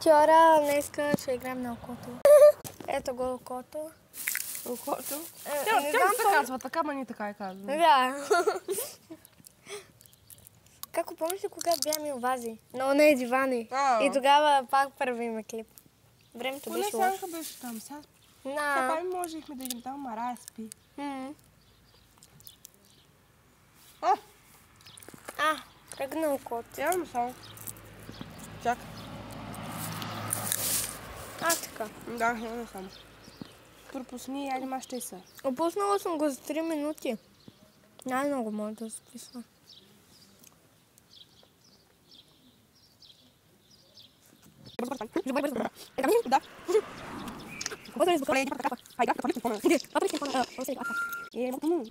Чора, днеска ще играем на окото. Ето го окото. Окото? Тя не се казва така, ма ни така е казва. Да. Како помниш ли кога бяхме вази? На онези дивани. И тогава пак правиме клип. Времето беше лошо. Санка беше там. Сега можехме да идем там, Марая спи. Тръгна окото. Явно само. Чакай. Така. Да, явно само. Пропусни, айде ма ще са. Опуснала съм го за 3 минути. Най-много може да се писва. Да.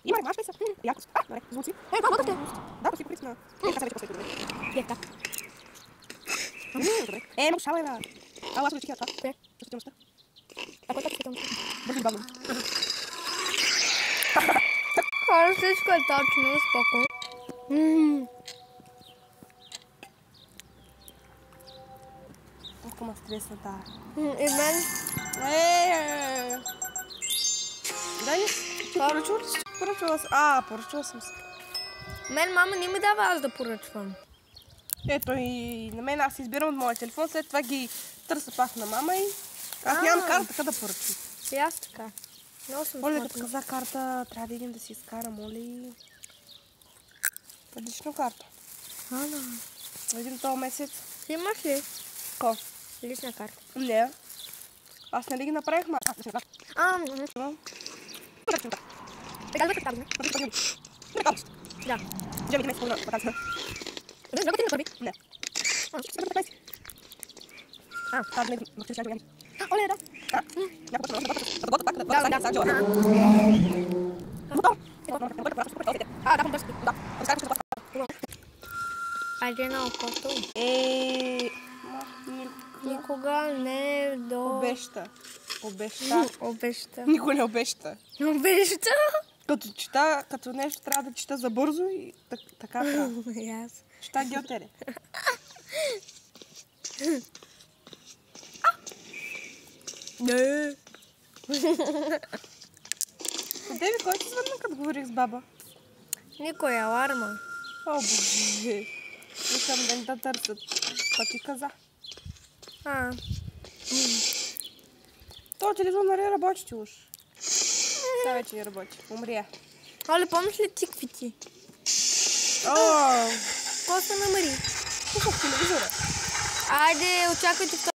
Има, маш ли са? Якост. Добре, звуци. Да, си покрит на... Така се вече после добре. Добре. Много шала е, бра. Аз го чихия това. Състителността. Кой така състителността? Бързи бавно. Хора, всичко е точно, споко. Толкова ма стресна тая. И мен? Дай ни, ти поръчвала ли си? Поръчвала съм се. Мен мама не ми дава аз да поръчвам. Ето и на мен аз избирам от моя телефон, след това ги търся пак на мама и аз нямам карта, така да поръчвам. И аз така. Моля да показа карта, трябва да идем да си изкара, моли. Лична карта. Да идем този месец. Ти имаш ли? Ко? Лична карта. Не. Аз нали ги направих, ма... Да. Вземи месец на вакансия. Работи на първи? Не. Оле, да. Айде на окото. Никога не до... Обеща. Никой не обеща. Обеща? Като чета, като нещо трябва да чета забързо и така трябва. Чета Гьоте. Не. Деви, кой ти звънна, като говорих с баба? Никой, аларма. О, боже. Искам да не да търсят. Па ти каза. Това телефон нали работи уж. Сега вече не работи. Умря. Оле, помниш ли тиквити? Какво се намери? Слушах телевизора. Айде, очаквайте